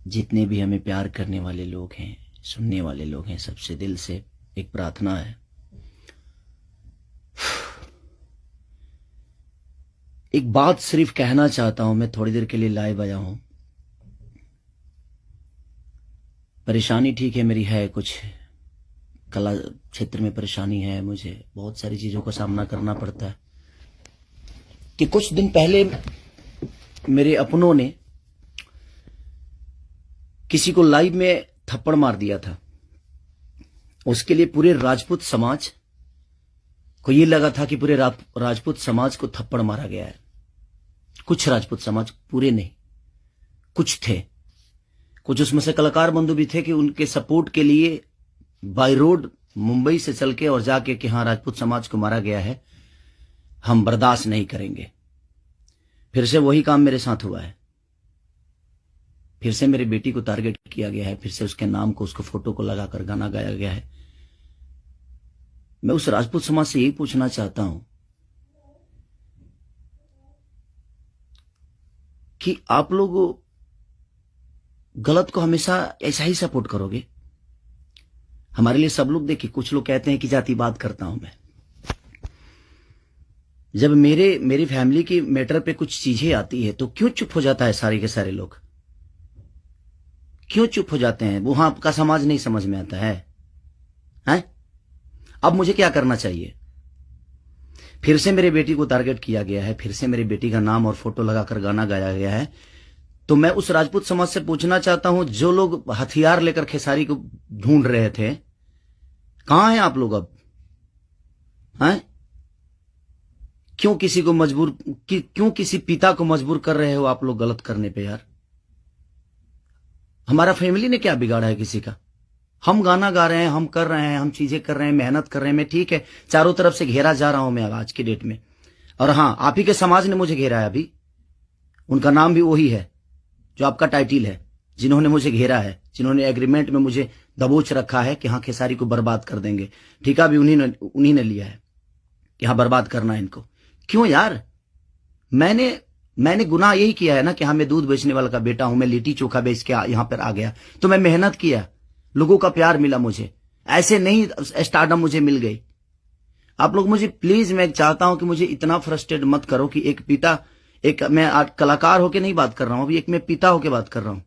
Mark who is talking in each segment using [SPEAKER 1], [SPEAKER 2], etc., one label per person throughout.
[SPEAKER 1] जितने भी हमें प्यार करने वाले लोग हैं, सुनने वाले लोग हैं, सबसे दिल से एक प्रार्थना है, एक बात सिर्फ कहना चाहता हूं। मैं थोड़ी देर के लिए लाइव आया हूं। परेशानी ठीक है मेरी, है कुछ कला क्षेत्र में परेशानी है, मुझे बहुत सारी चीजों का सामना करना पड़ता है। कि कुछ दिन पहले मेरे अपनों ने किसी को लाइव में थप्पड़ मार दिया था। उसके लिए पूरे राजपूत समाज को ये लगा था कि पूरे राजपूत समाज को थप्पड़ मारा गया है। कुछ राजपूत समाज, पूरे नहीं, कुछ थे। कुछ उसमें से कलाकार बंधु भी थे कि उनके सपोर्ट के लिए बाय रोड मुंबई से चल के और जाके कि हाँ राजपूत समाज को मारा गया है, हम बर्दाश्त नहीं करेंगे। फिर से वही काम मेरे साथ हुआ है। फिर से मेरी बेटी को टारगेट किया गया है, फिर से उसके नाम को, उसको फोटो को लगाकर गाना गाया गया है। मैं उस राजपूत समाज से यही पूछना चाहता हूं कि आप लोग गलत को हमेशा ऐसा ही सपोर्ट करोगे? हमारे लिए सब लोग देखिए, कुछ लोग कहते हैं कि जातिवाद करता हूं मैं। जब मेरी फैमिली की मैटर पे कुछ चीजें आती है तो क्यों चुप हो जाता है सारे के सारे लोग? क्यों चुप हो जाते हैं? वहां आपका समाज नहीं समझ में आता है, हैं? अब मुझे क्या करना चाहिए? फिर से मेरे बेटी को टारगेट किया गया है, फिर से मेरी बेटी का नाम और फोटो लगाकर गाना गाया गया है। तो मैं उस राजपूत समाज से पूछना चाहता हूं, जो लोग हथियार लेकर खेसारी को ढूंढ रहे थे, कहां हैं आप लोग अब? हैं? क्यों किसी पिता को मजबूर कर रहे हो आप लोग गलत करने पे? यार, हमारा फैमिली ने क्या बिगाड़ा है किसी का? हम गाना गा रहे हैं, हम कर रहे हैं, हम चीजें कर रहे हैं, मेहनत कर रहे हैं। मैं ठीक है, चारों तरफ से घेरा जा रहा हूं मैं आज की डेट में। और हां, आप ही के समाज ने मुझे घेरा है अभी। उनका नाम भी वही है जो आपका टाइटिल है, जिन्होंने मुझे घेरा है, जिन्होंने एग्रीमेंट में मुझे दबोच रखा है कि हाँ खेसारी को बर्बाद कर देंगे। ठेका भी उन्हीं ने लिया है कि हाँ बर्बाद करना है इनको। क्यों यार? मैंने गुनाह यही किया है ना कि हाँ मैं दूध बेचने वाला का बेटा हूं, मैं लिट्टी चोखा बेच के यहां पर आ गया, तो मैं मेहनत किया, लोगों का प्यार मिला मुझे। ऐसे नहीं स्टारडम मुझे मिल गई। आप लोग मुझे प्लीज, मैं चाहता हूं कि मुझे इतना फ्रस्ट्रेट मत करो कि एक पिता, मैं कलाकार होके नहीं बात कर रहा हूं, अभी एक मैं पिता होके बात कर रहा हूं।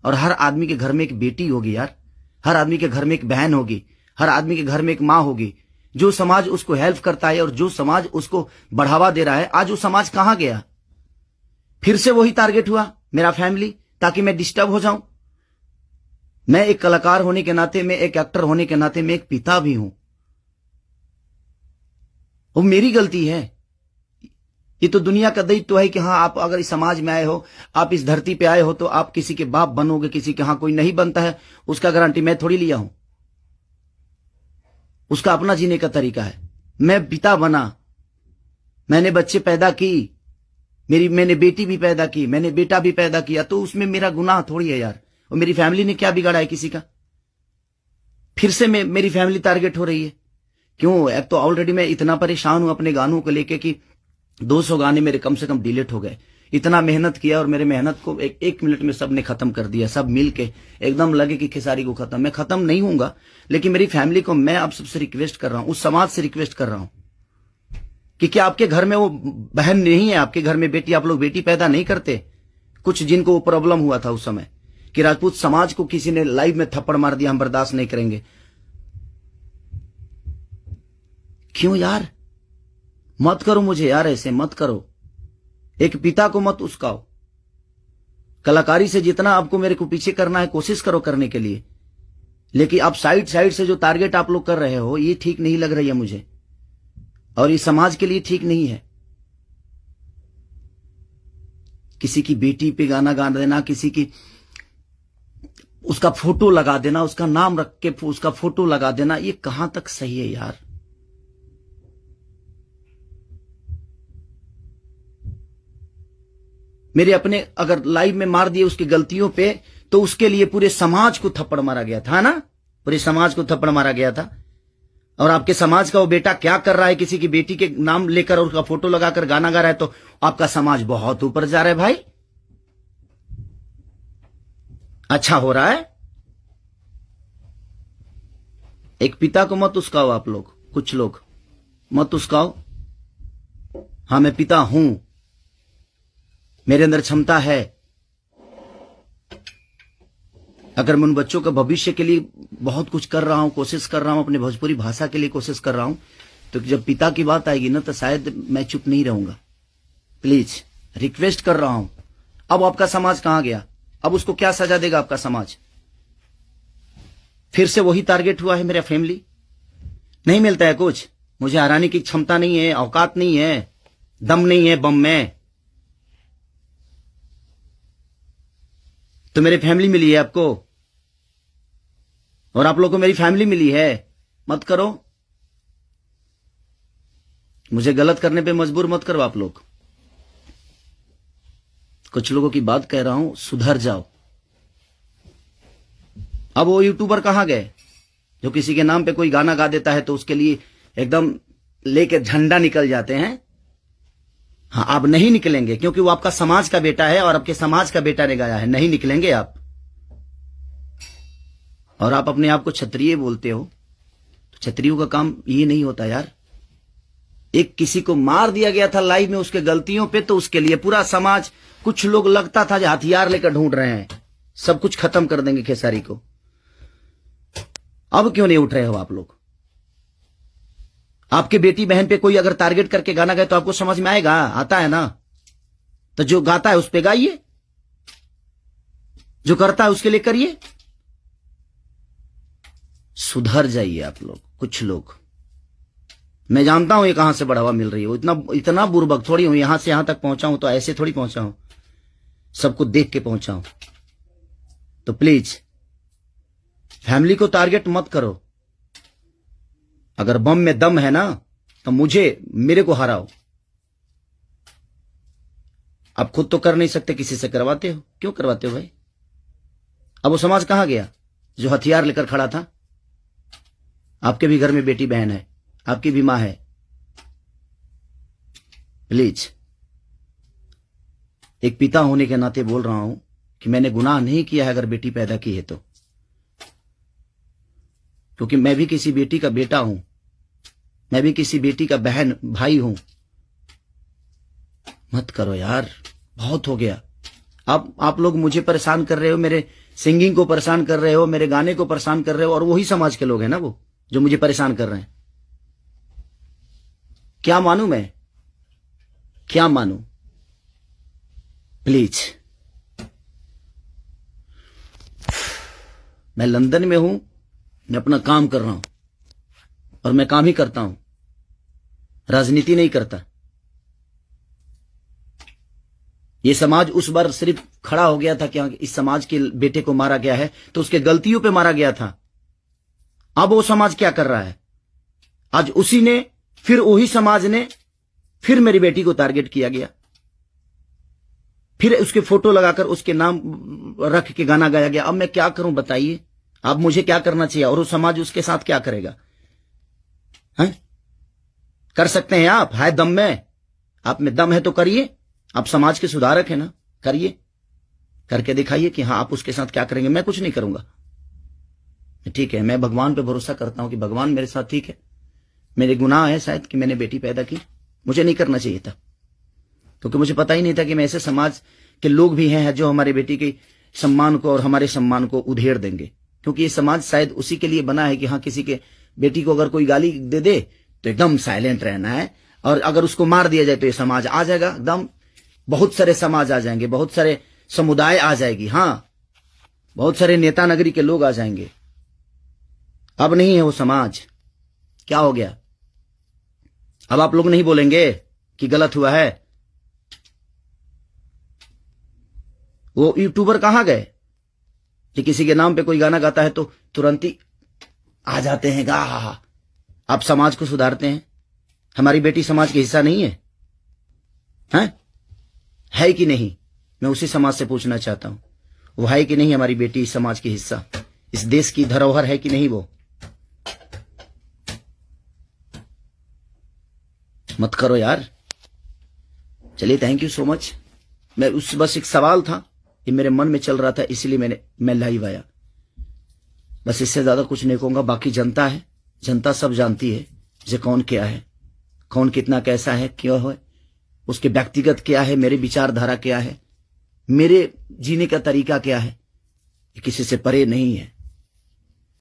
[SPEAKER 1] और हर आदमी के घर में एक बेटी होगी यार, हर आदमी के घर में एक बहन होगी, हर आदमी के घर में एक माँ होगी। जो समाज उसको हेल्प करता है और जो समाज उसको बढ़ावा दे रहा है, आज वो समाज कहां गया? फिर से वही टारगेट हुआ मेरा फैमिली, ताकि मैं डिस्टर्ब हो जाऊं। मैं एक कलाकार होने के नाते, मैं एक एक्टर होने के नाते, मैं एक पिता भी हूं। वो मेरी गलती है। ये तो दुनिया का दायित्व है कि हाँ आप अगर इस समाज में आए हो, आप इस धरती पे आए हो, तो आप किसी के बाप बनोगे, किसी के। हाँ, कोई नहीं बनता है उसका गारंटी मैं थोड़ी लिया हूं। उसका अपना जीने का तरीका है। मैं पिता बना, मैंने बच्चे पैदा की, मैंने बेटी भी पैदा की, मैंने बेटा भी पैदा किया, तो उसमें मेरा गुनाह थोड़ी है यार। और मेरी फैमिली ने क्या बिगाड़ा है किसी का? फिर से मेरी फैमिली टारगेट हो रही है। क्यों? एक तो ऑलरेडी मैं इतना परेशान हूं अपने गानों को लेके कि 200 गाने मेरे कम से कम डिलीट हो गए। इतना मेहनत किया और मेरे मेहनत को एक मिनट में सबने खत्म कर दिया। सब मिल के एकदम लगे कि खेसारी को खत्म। मैं खत्म नहीं होऊंगा, लेकिन मेरी फैमिली को मैं आप सबसे रिक्वेस्ट कर रहा हूं, उस समाज से रिक्वेस्ट कर रहा हूं कि क्या आपके घर में वो बहन नहीं है? आपके घर में बेटी, आप लोग बेटी पैदा नहीं करते? कुछ जिनको वो प्रॉब्लम हुआ था उस समय कि राजपूत समाज को किसी ने लाइव में थप्पड़ मार दिया, हम बर्दाश्त नहीं करेंगे। क्यों यार? मत करो मुझे यार, ऐसे मत करो। एक पिता को मत उस्काओ। कलाकारी से जितना आपको मेरे को पीछे करना है, कोशिश करो करने के लिए, लेकिन आप साइड से जो टारगेट आप लोग कर रहे हो, ये ठीक नहीं लग रही है मुझे, और ये समाज के लिए ठीक नहीं है। किसी की बेटी पे गाना गा देना, किसी की उसका फोटो लगा देना, उसका नाम रख के उसका फोटो लगा देना, ये कहां तक सही है यार? मेरे अपने अगर लाइव में मार दिए उसकी गलतियों पे, तो उसके लिए पूरे समाज को थप्पड़ मारा गया था ना, पूरे समाज को थप्पड़ मारा गया था। और आपके समाज का वो बेटा क्या कर रहा है? किसी की बेटी के नाम लेकर और उसका फोटो लगाकर गाना गा रहा है, तो आपका समाज बहुत ऊपर जा रहा है भाई। अच्छा हो रहा है। एक पिता को मत उस्काओ आप लोग, कुछ लोग मत उस्काओ। हाँ, मैं पिता हूं, मेरे अंदर क्षमता है। अगर मैं उन बच्चों के भविष्य के लिए बहुत कुछ कर रहा हूं, कोशिश कर रहा हूं, अपने भोजपुरी भाषा के लिए कोशिश कर रहा हूं, तो जब पिता की बात आएगी ना, तो शायद मैं चुप नहीं रहूंगा। प्लीज रिक्वेस्ट कर रहा हूं। अब आपका समाज कहां गया? अब उसको क्या सजा देगा आपका समाज? फिर से वही टारगेट हुआ है मेरा फैमिली। नहीं मिलता है कुछ, मुझे हराने की क्षमता नहीं है, औकात नहीं है, दम नहीं है बम में। तो मेरी फैमिली मिली है आपको, और आप लोगों को मेरी फैमिली मिली है। मत करो, मुझे गलत करने पे मजबूर मत करो आप लोग। कुछ लोगों की बात कह रहा हूं, सुधर जाओ। अब वो यूट्यूबर कहां गए जो किसी के नाम पे कोई गाना गा देता है तो उसके लिए एकदम लेके झंडा निकल जाते हैं? हाँ, आप नहीं निकलेंगे, क्योंकि वो आपका समाज का बेटा है और आपके समाज का बेटा ने गाया है। नहीं निकलेंगे आप। और आप अपने आप को क्षत्रिय बोलते हो, तो क्षत्रियों का काम ये नहीं होता यार। एक किसी को मार दिया गया था लाइव में उसके गलतियों पे, तो उसके लिए पूरा समाज, कुछ लोग लगता था जो हथियार लेकर ढूंढ रहे हैं, सब कुछ खत्म कर देंगे खेसारी को। अब क्यों नहीं उठ रहे हो आप लोग? आपके बेटी बहन पे कोई अगर टारगेट करके गाना गाए तो आपको समझ में आएगा? आता है ना? तो जो गाता है उस पे गाइए, जो करता है उसके लिए करिए। सुधर जाइए आप लोग, कुछ लोग। मैं जानता हूं ये कहां से बढ़ावा मिल रही है। इतना बुर्बक थोड़ी हूं, यहां से यहां तक पहुंचा हूं तो ऐसे थोड़ी पहुंचा हूं, सबको देख के पहुंचा हूं। तो प्लीज फैमिली को टारगेट मत करो। अगर बम में दम है ना, तो मेरे को हराओ। आप खुद तो कर नहीं सकते, किसी से करवाते हो। क्यों करवाते हो भाई? अब वो समाज कहां गया जो हथियार लेकर खड़ा था? आपके भी घर में बेटी बहन है, आपकी भी मां है। प्लीज, एक पिता होने के नाते बोल रहा हूं कि मैंने गुनाह नहीं किया है अगर बेटी पैदा की है तो, क्योंकि मैं भी किसी बेटी का बेटा हूं, मैं भी किसी बेटी का बहन भाई हूं। मत करो यार, बहुत हो गया। आप लोग मुझे परेशान कर रहे हो, मेरे सिंगिंग को परेशान कर रहे हो, मेरे गाने को परेशान कर रहे हो, और वही समाज के लोग हैं ना वो जो मुझे परेशान कर रहे हैं। क्या मानूं मैं? क्या मानूं? प्लीज, मैं लंदन में हूं, मैं अपना काम कर रहा हूं, और मैं काम ही करता हूं, राजनीति नहीं करता। ये समाज उस बार सिर्फ खड़ा हो गया था कि इस समाज के बेटे को मारा गया है तो उसके गलतियों पे मारा गया था। अब वो समाज क्या कर रहा है? आज उसी ने, फिर वही समाज ने, फिर मेरी बेटी को टारगेट किया गया, फिर उसके फोटो लगाकर उसके नाम रख के गाना गाया गया। अब मैं क्या करूं बताइए? अब मुझे क्या करना चाहिए, और वो समाज उसके साथ क्या करेगा? हैं? कर सकते हैं आप? है दम में? आप में दम है तो करिए। आप समाज के सुधारक हैं ना, करिए, करके दिखाइए कि हाँ आप उसके साथ क्या करेंगे। मैं कुछ नहीं करूंगा, ठीक है। मैं भगवान पे भरोसा करता हूं कि भगवान मेरे साथ ठीक है। मेरे गुनाह है शायद कि मैंने बेटी पैदा की, मुझे नहीं करना चाहिए था, क्योंकि मुझे पता ही नहीं था कि मैं ऐसे समाज के लोग भी हैं जो हमारे बेटी के सम्मान को और हमारे सम्मान को उधेड़ देंगे। क्योंकि ये समाज शायद उसी के लिए बना है कि हाँ, किसी के बेटी को अगर कोई गाली दे दे तो एकदम साइलेंट रहना है, और अगर उसको मार दिया जाए तो ये समाज आ जाएगा एकदम। बहुत सारे समाज आ जाएंगे, बहुत सारे समुदाय आ जाएगी, हाँ, बहुत सारे नेता नगरी के लोग आ जाएंगे। अब नहीं है वो समाज। क्या हो गया? अब आप लोग नहीं बोलेंगे कि गलत हुआ है? वो यूट्यूबर कहां गए कि किसी के नाम पे कोई गाना गाता है तो तुरंत ही आ जाते हैं गा? आप समाज को सुधारते हैं। हमारी बेटी समाज का हिस्सा नहीं है? है कि नहीं? मैं उसी समाज से पूछना चाहता हूं, वो है कि नहीं हमारी बेटी इस समाज की हिस्सा? इस देश की धरोहर है कि नहीं वो? मत करो यार। चलिए, थैंक यू सो मच। बस एक सवाल था ये मेरे मन में चल रहा था, इसलिए मैं लाइव आया। बस इससे ज्यादा कुछ नहीं कहूंगा। बाकी जनता है, जनता सब जानती है जे कौन क्या है, कौन कितना कैसा है, क्यों है, उसके व्यक्तिगत क्या है, मेरे विचारधारा क्या है, मेरे जीने का तरीका क्या है, ये किसी से परे नहीं है।